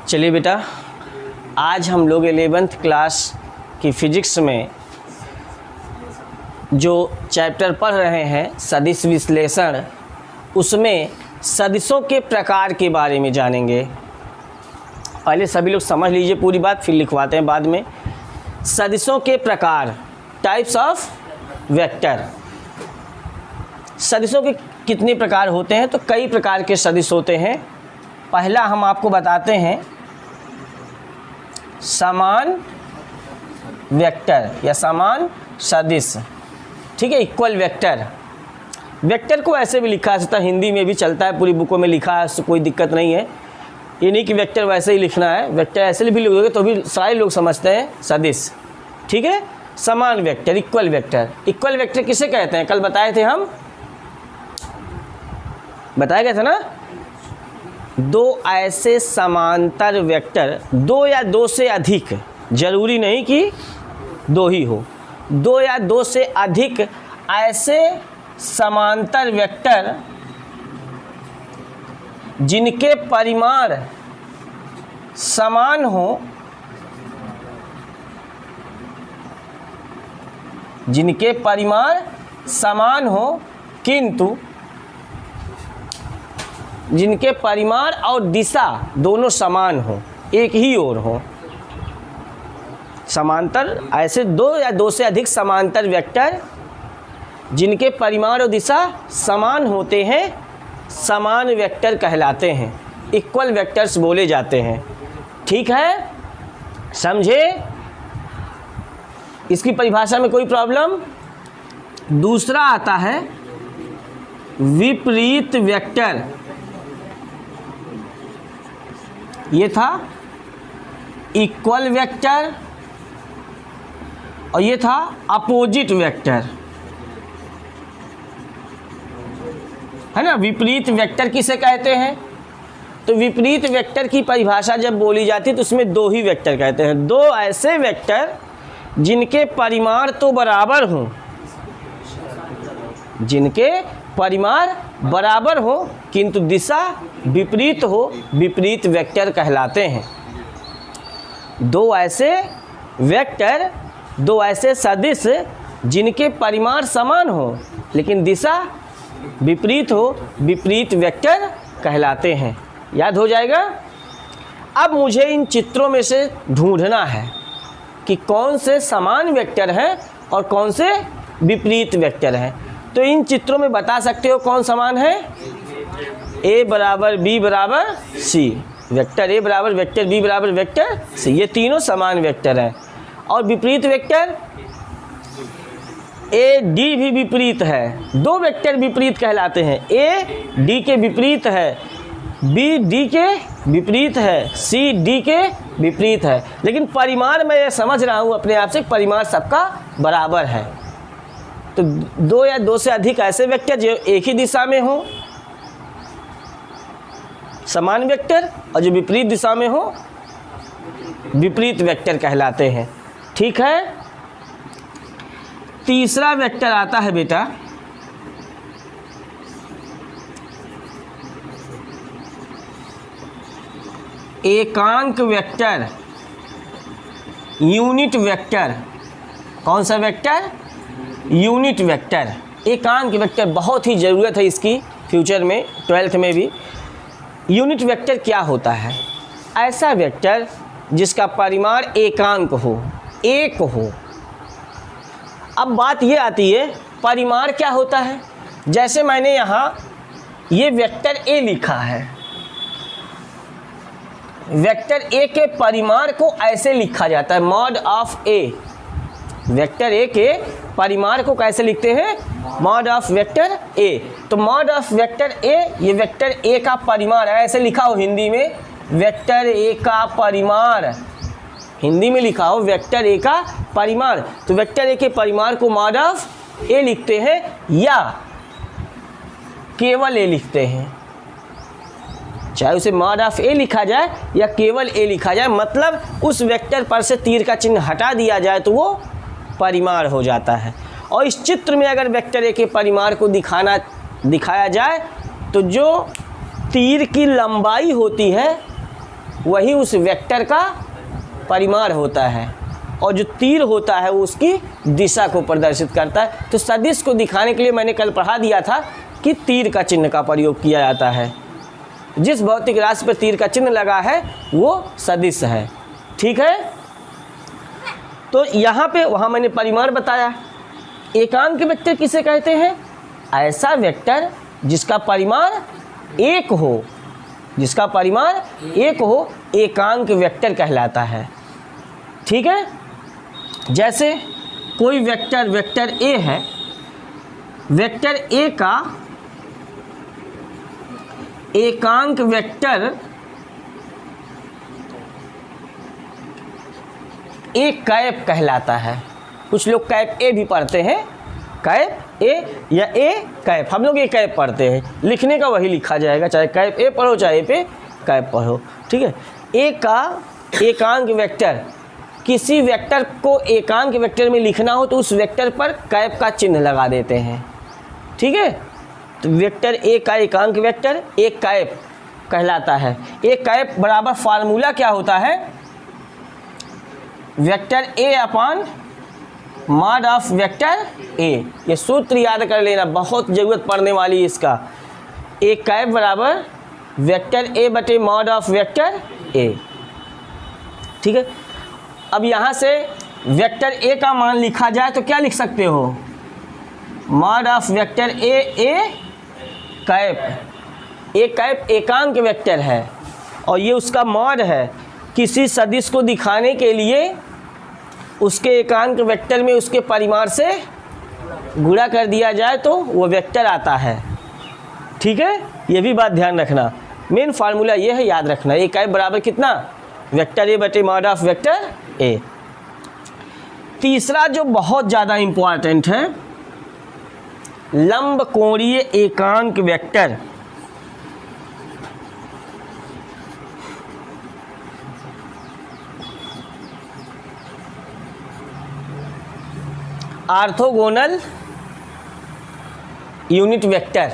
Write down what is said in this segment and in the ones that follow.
चलिए बेटा, आज हम लोग 11th क्लास की फिजिक्स में जो चैप्टर पढ़ रहे हैं सदिश विश्लेषण, उसमें सदिशों के प्रकार के बारे में जानेंगे। पहले सभी लोग समझ लीजिए पूरी बात, फिर लिखवाते हैं बाद में। सदिशों के प्रकार, टाइप्स ऑफ वेक्टर। सदिशों के कितने प्रकार होते हैं? तो कई प्रकार के सदिश होते हैं। पहला हम आपको बताते हैं समान वेक्टर या समान सदिश, ठीक है, इक्वल वेक्टर। वेक्टर को ऐसे भी लिखा सकता है, हिंदी में भी चलता है, पूरी बुकों में लिखा है, उससे कोई दिक्कत नहीं है। ये नहीं कि वेक्टर वैसे ही लिखना है, वेक्टर ऐसे भी लिखोगे तो भी सारे लोग समझते हैं सदिश, ठीक है। समान vector, equal vector. Equal vector किसे कहते हैं? कल बताए थे हम, बताया गया था ना। दो ऐसे समांतर वेक्टर, दो या दो से अधिक, जरूरी नहीं कि दो ही हो, दो या दो से अधिक ऐसे समांतर वेक्टर जिनके परिमाण समान हो, जिनके परिमाण समान हो किंतु जिनके परिमाण और दिशा दोनों समान हो, एक ही ओर हो। समांतर, ऐसे दो या दो से अधिक समांतर वेक्टर जिनके परिमाण और दिशा समान होते हैं, समान वेक्टर कहलाते हैं, इक्वल वेक्टर्स बोले जाते हैं, ठीक है, समझे? इसकी परिभाषा में कोई प्रॉब्लम? दूसरा आता है विपरीत वेक्टर। ये था इक्वल वेक्टर और ये था अपोजिट वेक्टर, है ना। विपरीत वेक्टर किसे कहते हैं? तो विपरीत वेक्टर की परिभाषा जब बोली जाती है तो उसमें दो ही वेक्टर कहते हैं। दो ऐसे वेक्टर जिनके परिमाण तो बराबर हों, जिनके परिमाण बराबर हो किंतु दिशा विपरीत हो, विपरीत वेक्टर कहलाते हैं। दो ऐसे वेक्टर, दो ऐसे सदिश जिनके परिमाण समान हो लेकिन दिशा विपरीत हो, विपरीत वेक्टर कहलाते हैं। याद हो जाएगा। अब मुझे इन चित्रों में से ढूंढना है कि कौन से समान वेक्टर हैं और कौन से विपरीत वेक्टर हैं। तो इन चित्रों में बता सकते हो कौन समान है? ए बराबर बी बराबर सी, वेक्टर ए बराबर वेक्टर बी बराबर वेक्टर सी, ये तीनों समान वेक्टर हैं। और विपरीत वेक्टर ए डी भी विपरीत है, दो वेक्टर विपरीत कहलाते हैं। ए डी के विपरीत है, बी डी के विपरीत है, सी डी के विपरीत है, लेकिन परिमाण मैं ये समझ रहा हूँ अपने आप से, परिमाण सबका बराबर है। तो दो या दो से अधिक ऐसे वेक्टर जो एक ही दिशा में हो, समान वेक्टर, और जो विपरीत दिशा में हो, विपरीत वेक्टर कहलाते हैं, ठीक है। तीसरा वेक्टर आता है बेटा एकांक वेक्टर, यूनिट वेक्टर। कौन सा वेक्टर? Unit vector. एकांक वेक्टर बहुत ही ज़रूरत है इसकी फ्यूचर में, 12th में भी। यूनिट वेक्टर क्या होता है? ऐसा वेक्टर जिसका परिमाण एकांक हो, एक हो। अब बात ये आती है परिमाण क्या होता है। जैसे मैंने यहाँ ये वेक्टर ए लिखा है, वेक्टर ए के परिमाण को ऐसे लिखा जाता है mod of A. Vector A के परिमाण को कैसे लिखते हैं? Mod of vector A. तो मॉड ऑफ वेक्टर ए, ये वेक्टर ए का परिमाण है, ऐसे लिखा हो हिंदी में, वेक्टर ए का परिमाण, हिंदी में लिखा हो वेक्टर ए का परिमाण। तो वेक्टर ए के परिमाण को मॉड ऑफ ए लिखते हैं या केवल ए लिखते हैं, चाहे उसे मॉड ऑफ ए लिखा जाए या केवल ए लिखा जाए, मतलब उस वेक्टर पर से तीर का चिन्ह हटा दिया जाए तो वो परिमाण हो जाता है। और इस चित्र में अगर वेक्टर ए के परिमाण को दिखाया जाए तो जो तीर की लंबाई होती है वही उस वेक्टर का परिमाण होता है, और जो तीर होता है वो उसकी दिशा को प्रदर्शित करता है। तो सदिश को दिखाने के लिए मैंने कल पढ़ा दिया था कि तीर का चिन्ह का प्रयोग किया जाता है। जिस भौतिक राशि पर तीर का चिन्ह लगा है वो सदिश है। ठीक है, तो यहाँ पे वहाँ मैंने परिमाण बताया। एकांक वेक्टर किसे कहते हैं? ऐसा वेक्टर जिसका परिमाण एक हो, जिसका परिमाण एक हो, एकांक वेक्टर कहलाता है। ठीक है, जैसे कोई वेक्टर, वेक्टर ए है, वेक्टर ए का एकांक वेक्टर ए कैप कहलाता है। कुछ लोग कैप ए भी पढ़ते हैं, कैप ए या ए कैप, हम लोग ए कैप पढ़ते हैं, लिखने का वही लिखा जाएगा, चाहे कैप ए पढ़ो चाहे ए पे कैप पढ़ो। ठीक है, ए का एकांक वेक्टर, किसी वेक्टर को एकांक वेक्टर में लिखना हो तो उस वेक्टर पर कैप का चिन्ह लगा देते हैं। ठीक है, तो वेक्टर ए का एकांक वेक्टर ए कैप कहलाता है। ए कैप बराबर फार्मूला क्या होता है? Vector A upon mod of vector A. ये सूत्र याद कर लेना, बहुत ज़रूरत पड़ने वाली है इसका। ए कैप बराबर वेक्टर ए बटे मॉड ऑफ वेक्टर ए। ठीक है, अब यहाँ से वेक्टर ए का मान लिखा जाए तो क्या लिख सकते हो? Mod of vector A cap. A cap एकांक वेक्टर है और ये उसका मॉड है। किसी सदिश को दिखाने के लिए उसके एकांक वेक्टर में उसके परिमाण से गुणा कर दिया जाए तो वो वेक्टर आता है। ठीक है, ये भी बात ध्यान रखना, मेन फार्मूला ये है, याद रखना। ए कैप बराबर कितना? वेक्टर ए बटे मॉड ऑफ वेक्टर ए। तीसरा जो बहुत ज़्यादा इम्पॉर्टेंट है, लंब कोणीय एकांक वेक्टर। ऑर्थोगोनल यूनिट वेक्टर,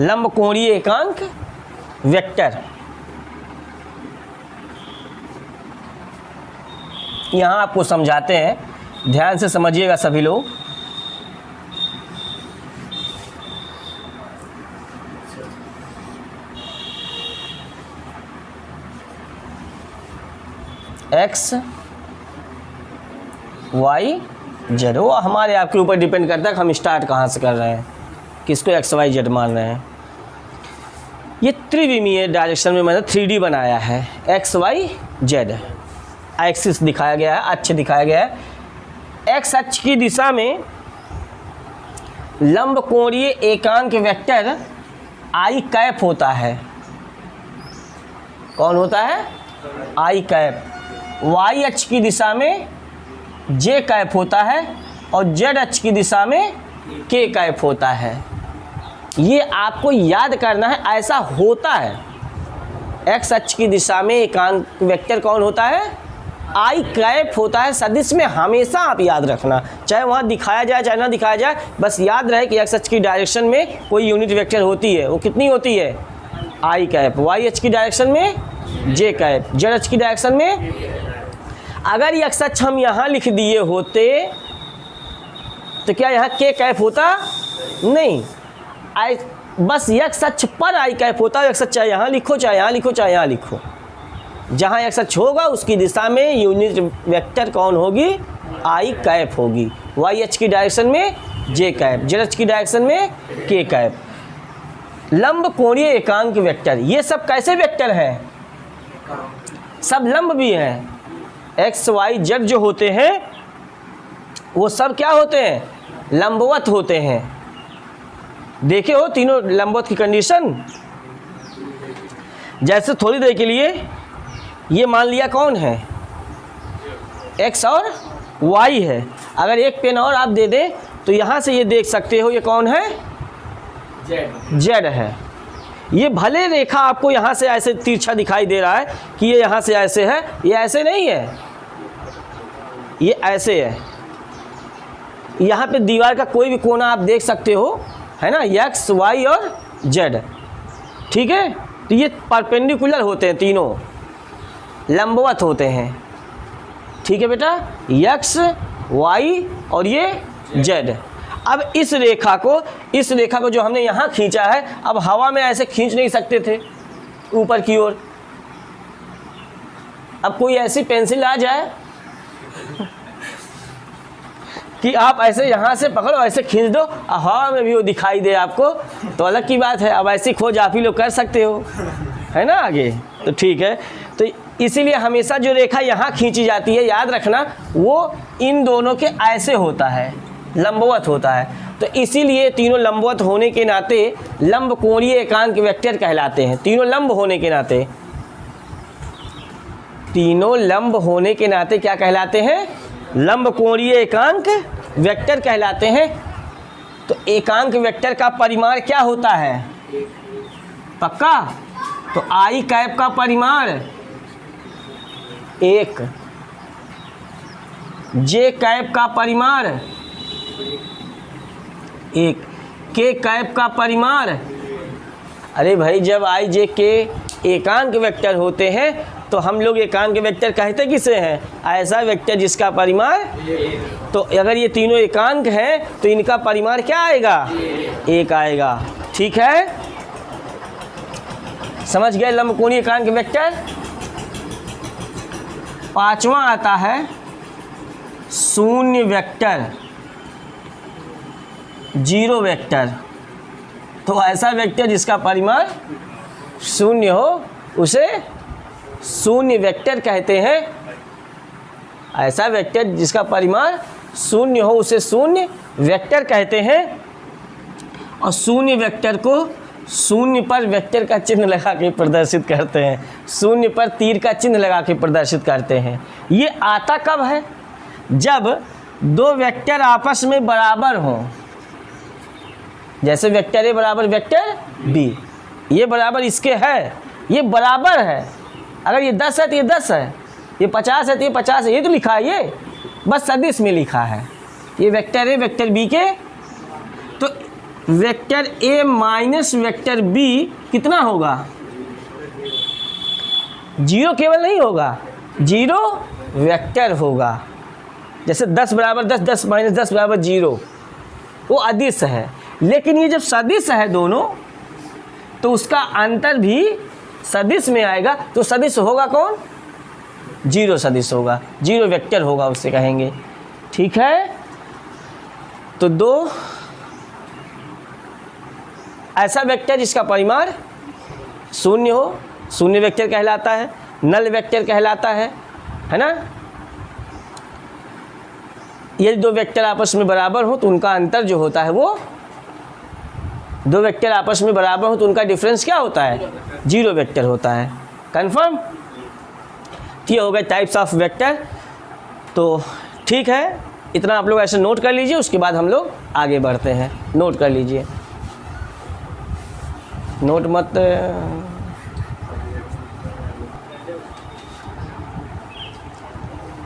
लंब कोणीय एकांक वेक्टर। यहाँ आपको समझाते हैं, ध्यान से समझिएगा सभी लोग। एक्स वाई जेड, वो हमारे आपके ऊपर डिपेंड करता है कि हम स्टार्ट कहाँ से कर रहे हैं, किसको एक्स वाई जेड मान रहे हैं। ये त्रिविमीय डायरेक्शन में मैंने 3D बनाया है। एक्स वाई जेड एक्सिस दिखाया गया है, अक्ष दिखाया गया है। एक्स अक्ष की दिशा में लंब कोणीय एकांक वेक्टर आई कैप होता है। कौन होता है? आई कैप। वाई अक्ष की दिशा में जे कैप होता है और जेड अक्ष की दिशा में के कैप होता है। ये आपको याद करना है, ऐसा होता है। एक्स अक्ष की दिशा में एकांक वेक्टर कौन होता है? आई कैप होता है। सदिश में हमेशा आप याद रखना, चाहे वहाँ दिखाया जाए चाहे ना दिखाया जाए, बस याद रहे कि एक्स अक्ष की डायरेक्शन में कोई यूनिट वेक्टर होती है, वो कितनी होती है? आई कैप। वाई अक्ष की डायरेक्शन में जे कैप, जेड अक्ष की डायरेक्शन में। अगर ये एक्स अक्ष हम यहाँ लिख दिए होते तो क्या यहाँ के कैप होता? नहीं, आई बस एक्स अक्ष पर आई कैप होता है। एक्स अक्ष चाहे यहाँ लिखो चाहे यहाँ लिखो चाहे यहाँ लिखो, जहाँ एक्स अक्ष होगा उसकी दिशा में यूनिट वेक्टर कौन होगी? आई कैप होगी। वाई अक्ष की डायरेक्शन में जे कैप, जेड अक्ष की डायरेक्शन में के कैप। लंब कोणीय एकांक वेक्टर, ये सब कैसे वेक्टर हैं? सब लंब भी हैं। एक्स वाई जेड जो होते हैं वो सब क्या होते हैं? लंबवत होते हैं। देखे हो तीनों लंबवत की कंडीशन। जैसे थोड़ी देर के लिए ये मान लिया कौन है? एक्स और वाई है। अगर एक पेन और आप दे दें तो यहाँ से ये देख सकते हो ये कौन है? जेड है। ये भले रेखा आपको यहाँ से ऐसे तिरछा दिखाई दे रहा है कि ये यहाँ से ऐसे है, ये ऐसे नहीं है, ये ऐसे है। यहाँ पे दीवार का कोई भी कोना आप देख सकते हो, है ना, एक्स वाई और जेड। ठीक है, तो ये परपेंडिकुलर होते हैं तीनों। लंबवत होते हैं। ठीक है बेटा, x, y और ये z। अब इस रेखा को जो हमने यहाँ खींचा है, अब हवा में ऐसे खींच नहीं सकते थे ऊपर की ओर। अब कोई ऐसी पेंसिल आ जाए कि आप ऐसे यहाँ से पकड़ो, ऐसे खींच दो, हवा में भी वो दिखाई दे आपको, तो अलग की बात है। अब ऐसी खोज आप ही लोग कर सकते हो, है ना आगे। तो ठीक है, तो इसीलिए हमेशा जो रेखा यहाँ खींची जाती है, याद रखना, वो इन दोनों के ऐसे होता है, लंबवत होता है। तो इसीलिए तीनों लंबवत होने के नाते लंबकोणीय एकांक वेक्टर कहलाते हैं। तीनों लंब होने के नाते क्या कहलाते हैं? लंबकोणीय एकांक वेक्टर कहलाते हैं। तो एकांक वेक्टर का परिमाण क्या होता है? पक्का? तो आई कैप का परिमाण 1, जे कैप का परिमाण 1, के कैप का परिमाण। अरे भाई, जब आई जे के एकांक वेक्टर होते हैं तो हम लोग एकांक वेक्टर कहते किसे हैं? ऐसा वेक्टर जिसका परिमाण, तो अगर ये तीनों एकांक हैं तो इनका परिमाण क्या आएगा? 1 आएगा। ठीक है, समझ गए लंबकोणीय एकांक वेक्टर। पांचवा आता है शून्य वेक्टर, जीरो वेक्टर। तो ऐसा वेक्टर जिसका परिमाण शून्य हो उसे शून्य वेक्टर कहते हैं। ऐसा वेक्टर जिसका परिमाण शून्य हो उसे शून्य वेक्टर कहते हैं। और शून्य वेक्टर को शून्य पर वेक्टर का चिन्ह लगा के प्रदर्शित करते हैं, शून्य पर तीर का चिन्ह लगा के प्रदर्शित करते हैं। ये आता कब है? जब दो वेक्टर आपस में बराबर हों। जैसे वेक्टर ए बराबर वेक्टर बी, ये बराबर इसके है, ये बराबर है। अगर ये 10 है तो ये 10 है, ये 50 है तो ये 50 है, ये तो लिखा है, ये बस सदिश में लिखा है। ये वेक्टर ए वेक्टर बी के, तो vector A minus vector B कितना होगा? 0 केवल नहीं होगा, 0 वेक्टर होगा। जैसे 10 बराबर 10, 10 माइनस 10 बराबर 0, वो अदिश है। लेकिन ये जब सदिश है दोनों, तो उसका अंतर भी सदिश में आएगा। तो सदिश होगा कौन? 0 सदिश होगा, 0 वेक्टर होगा उससे कहेंगे। ठीक है, तो दो ऐसा वेक्टर जिसका परिमाण शून्य हो, शून्य वेक्टर कहलाता है, नल वेक्टर कहलाता है ना। यदि दो वेक्टर आपस में बराबर हो तो उनका अंतर जो होता है वो, दो वेक्टर आपस में बराबर हो तो उनका डिफरेंस क्या होता है? 0 वेक्टर होता है। कंफर्म? ये हो गए टाइप्स ऑफ वेक्टर। तो ठीक है, इतना आप लोग ऐसे नोट कर लीजिए, उसके बाद हम लोग आगे बढ़ते हैं। नोट कर लीजिए, नोट मत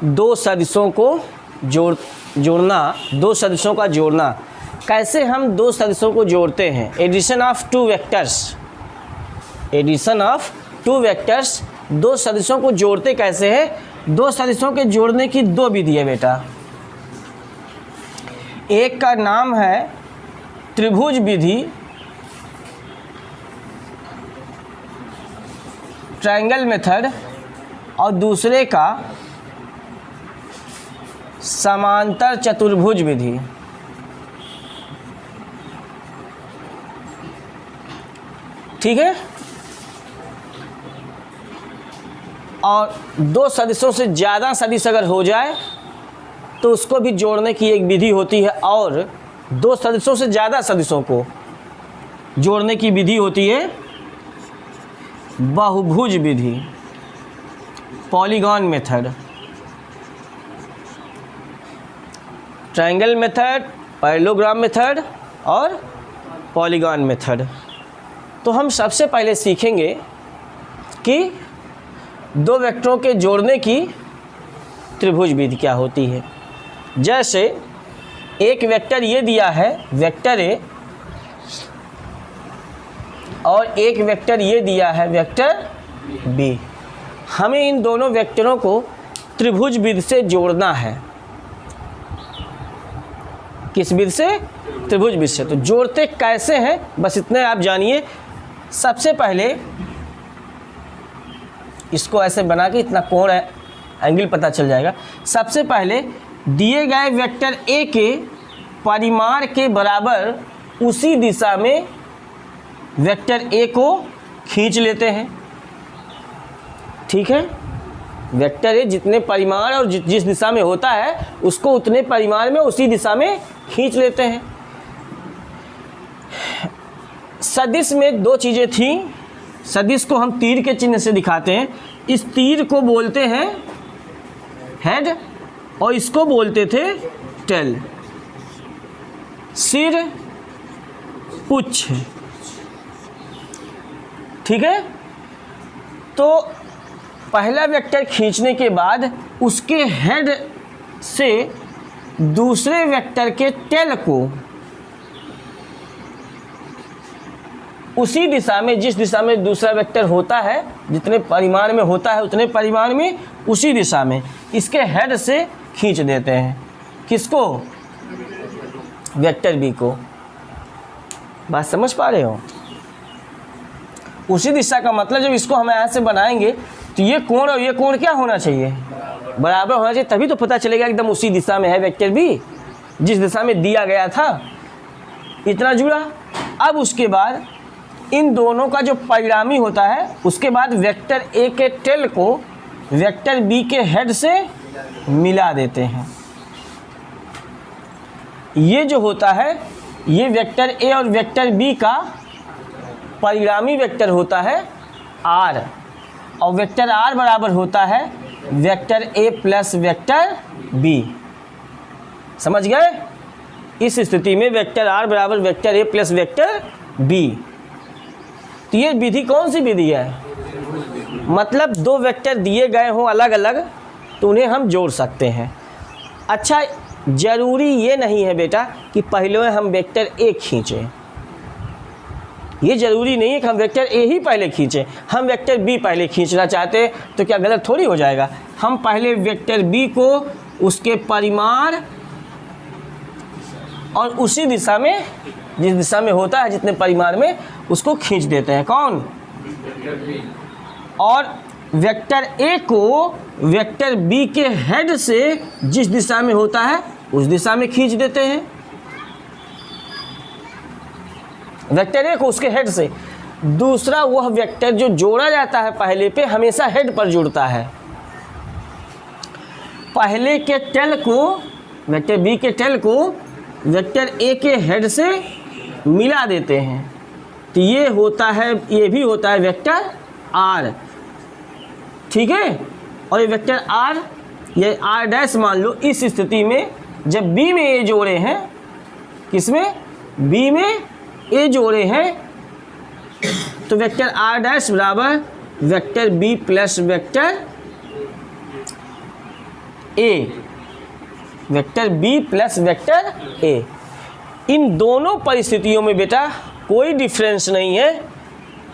दो सदिशों को जोड़ना, दो सदिशों का जोड़ना। कैसे हम दो सदिशों को जोड़ते हैं? Addition of two vectors, addition of two vectors. दो सदिशों को जोड़ते कैसे हैं? दो सदिशों के जोड़ने की दो विधि है बेटा। एक का नाम है त्रिभुज विधि, ट्रायंगल मेथड, और दूसरे का समांतर चतुर्भुज विधि। ठीक है, और दो सदिशों से ज़्यादा सदिश अगर हो जाए तो उसको भी जोड़ने की एक विधि होती है। और दो सदिशों से ज़्यादा सदिशों को जोड़ने की विधि होती है बहुभुज विधि, polygon method. Triangle method, parallelogram method और पॉलीगॉन मेथड। तो हम सबसे पहले सीखेंगे कि दो वेक्टरों के जोड़ने की त्रिभुज विधि क्या होती है। जैसे एक वेक्टर ये दिया है, वेक्टर ए, और एक वेक्टर ये दिया है, वेक्टर बी। हमें इन दोनों वेक्टरों को त्रिभुज विधि से जोड़ना है। किस विधि से? त्रिभुज विधि से। तो जोड़ते कैसे हैं बस इतने आप जानिए। सबसे पहले इसको ऐसे बना के इतना कोण है एंगल पता चल जाएगा। सबसे पहले दिए गए वेक्टर ए के परिमाण के बराबर उसी दिशा में वेक्टर ए को खींच लेते हैं। ठीक है, वेक्टर ए जितने परिमाण और जिस दिशा में होता है उसको उतने परिमाण में उसी दिशा में खींच लेते हैं। सदिश में दो चीज़ें थी। सदिश को हम तीर के चिन्ह से दिखाते हैं। इस तीर को बोलते हैं हेड और इसको बोलते थे टेल। सिर, पुच्छ। ठीक है, तो पहला वेक्टर खींचने के बाद उसके हेड से दूसरे वेक्टर के टेल को उसी दिशा में, जिस दिशा में दूसरा वेक्टर होता है, जितने परिमाण में होता है उतने परिमाण में उसी दिशा में इसके हेड से खींच देते हैं। किसको? वेक्टर बी को। बात समझ पा रहे हो? उसी दिशा का मतलब जब इसको हम ऐसे बनाएंगे तो ये कोण और ये कोण क्या होना चाहिए? बराबर होना चाहिए, तभी तो पता चलेगा एकदम उसी दिशा में है वेक्टर बी, जिस दिशा में दिया गया था। इतना जुड़ा। अब उसके बाद इन दोनों का जो परिणामी होता है उसके बाद वेक्टर ए के टेल को वेक्टर बी के हेड से मिला देते हैं। ये जो होता है ये वेक्टर ए और वेक्टर बी का परिणामी वेक्टर होता है आर, और वेक्टर आर बराबर होता है vector A plus vector B. समझ गए? इस स्थिति में वेक्टर आर बराबर vector A plus vector B. तो ये विधि कौन सी विधि है? मतलब दो वेक्टर दिए गए हों अलग अलग तो उन्हें हम जोड़ सकते हैं। अच्छा, ज़रूरी ये नहीं है बेटा कि पहले हम वेक्टर ए खींचें। ये ज़रूरी नहीं है कि हम वेक्टर ए ही पहले खींचें। हम वेक्टर बी पहले खींचना चाहते हैं तो क्या गलत थोड़ी हो जाएगा? हम पहले वेक्टर बी को उसके परिमाण और उसी दिशा में, जिस दिशा में होता है जितने परिमाण में, उसको खींच देते हैं। कौन? और वेक्टर ए को वेक्टर बी के हेड से जिस दिशा में होता है उस दिशा में खींच देते हैं। वेक्टर ए को उसके हेड से। दूसरा वह वेक्टर जो जोड़ा जाता है पहले पे हमेशा हेड पर जुड़ता है। पहले के टेल को, वेक्टर बी के टेल को वेक्टर ए के हेड से मिला देते हैं। तो ये होता है, ये भी होता है वेक्टर आर। ठीक है, और ये वेक्टर आर, ये आर डैश मान लो। इस स्थिति में जब बी में ए जोड़े हैं, किसमें? बी में ए जोड़े हैं, तो वेक्टर आर डैश बराबर vector B plus vector A. Vector B plus vector A. इन दोनों परिस्थितियों में बेटा कोई डिफरेंस नहीं है।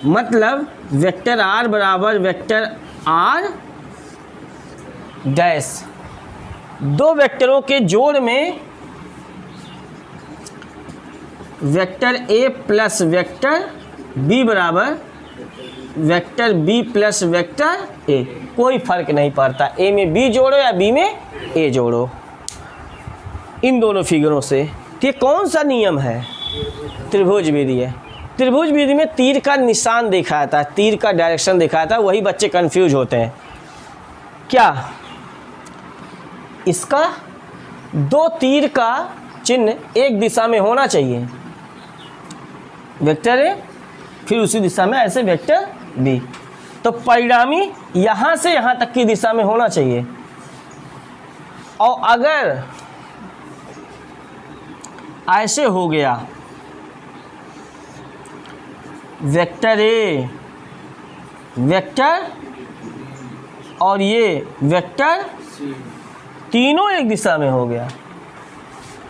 मतलब वेक्टर आर बराबर वेक्टर आर डैश। दो वेक्टरों के जोड़ में vector A plus vector B बराबर vector B plus vector A. कोई फर्क नहीं पड़ता, ए में बी जोड़ो या बी में ए जोड़ो। इन दोनों फिगरों से ये कौन सा नियम है? त्रिभुज विधि है। त्रिभुज विधि में तीर का निशान दिखाता है, तीर का डायरेक्शन दिखाता है, वही बच्चे कंफ्यूज होते हैं। क्या इसका दो तीर का चिन्ह एक दिशा में होना चाहिए, वेक्टर ए, फिर उसी दिशा में ऐसे वेक्टर बी। तो परिणामी यहाँ से यहाँ तक की दिशा में होना चाहिए। और अगर ऐसे हो गया, वेक्टर ए वेक्टर और ये वेक्टर तीनों एक दिशा में हो गया,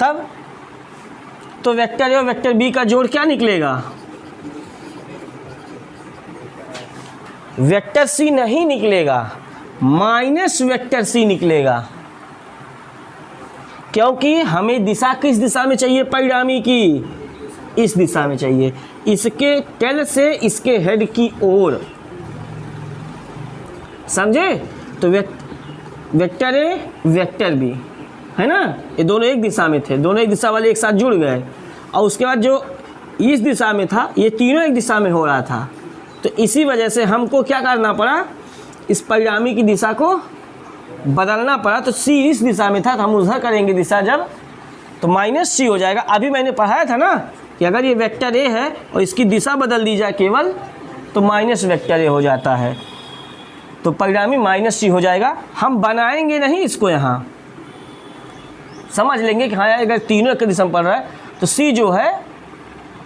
तब तो वेक्टर ए और वेक्टर बी का जोड़ क्या निकलेगा? वेक्टर सी नहीं निकलेगा, माइनस वेक्टर सी निकलेगा, क्योंकि हमें दिशा किस दिशा में चाहिए परिणामी की, इस दिशा में चाहिए, इसके टेल से इसके हेड की ओर, समझे। तो वेक्टर ए वेक्टर बी है ना, ये दोनों एक दिशा में थे, दोनों एक दिशा वाले एक साथ जुड़ गए, और उसके बाद जो इस दिशा में था ये तीनों एक दिशा में हो रहा था, तो इसी वजह से हमको क्या करना पड़ा, इस परिणामी की दिशा को बदलना पड़ा। तो सी इस दिशा में था तो हम उधर करेंगे दिशा जब, तो माइनस सी हो जाएगा। अभी मैंने पढ़ाया था ना कि अगर ये वेक्टर ए है और इसकी दिशा बदल दी जाए केवल, तो माइनस वेक्टर ए हो जाता है, तो परिणामी माइनस सी हो जाएगा। हम बनाएंगे नहीं इसको, यहाँ समझ लेंगे कि हाँ यार अगर तीनों एक दिशा में पड़ रहा है तो सी जो है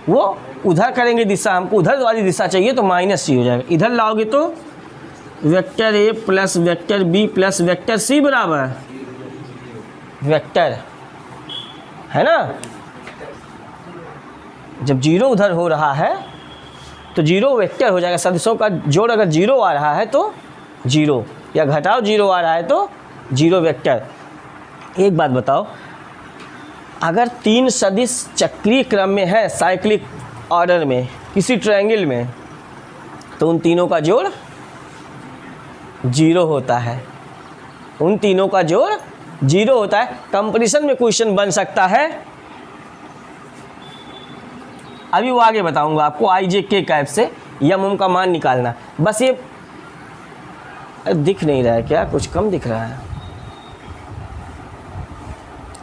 वो उधर करेंगे दिशा, हमको उधर वाली दिशा चाहिए, तो माइनस सी हो जाएगा। इधर लाओगे तो vector A plus vector B plus vector C बराबर वेक्टर, है ना। जब जीरो उधर हो रहा है तो जीरो वेक्टर हो जाएगा, सदिशों का जोड़ अगर जीरो आ रहा है तो जीरो, या घटाओ जीरो आ रहा है तो जीरो वेक्टर। एक बात बताओ, अगर तीन सदिश चक्रीय क्रम में है साइक्लिक ऑर्डर में किसी ट्रायंगल में, तो उन तीनों का जोड़ जीरो होता है, उन तीनों का जोड़ जीरो होता है। कंपटीशन में क्वेश्चन बन सकता है, अभी वो आगे बताऊंगा आपको, आई जे के कैप से यम उम का मान निकालना। बस ये दिख नहीं रहा है क्या, कुछ कम दिख रहा है,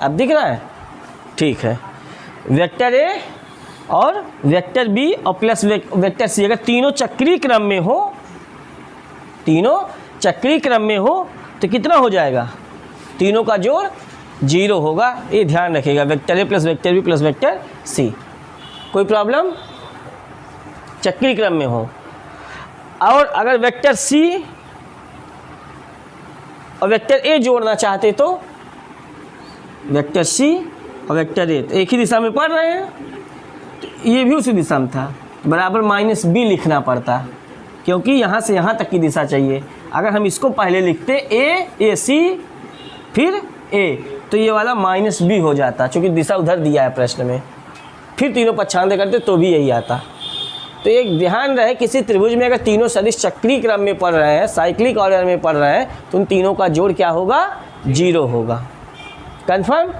अब दिख रहा है, ठीक है। वेक्टर ए और वेक्टर बी और प्लस वेक्टर सी अगर तीनों चक्रीय क्रम में हो, तीनों चक्रीय क्रम में हो तो कितना हो जाएगा, तीनों का जोड़ जीरो होगा, ये ध्यान रखिएगा। Vector A plus vector B plus vector C, कोई प्रॉब्लम, चक्रीय क्रम में हो। और अगर वेक्टर सी और वेक्टर ए जोड़ना चाहते तो वेक्टर सी और वेक्टर ए तो एक ही दिशा में पढ़ रहे हैं, तो ये भी उसी दिशा में था, बराबर माइनस बी लिखना पड़ता, क्योंकि यहाँ से यहाँ तक की दिशा चाहिए। अगर हम इसको पहले लिखते ए सी फिर ए, तो ये वाला माइनस बी हो जाता, क्योंकि दिशा उधर दिया है प्रश्न में। फिर तीनों पक्षांतर करते तो भी यही आता। तो एक ध्यान रहे, किसी त्रिभुज में अगर तीनों सदिश चक्रीय क्रम में पढ़ रहे हैं, साइक्लिक ऑर्डर में पढ़ रहे हैं, तो उन तीनों का जोड़ क्या होगा, जीरो होगा। कंफर्म।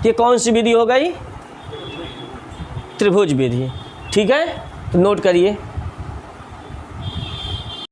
ये कौन सी विधि हो गई, त्रिभुज विधि, ठीक है। तो नोट करिए।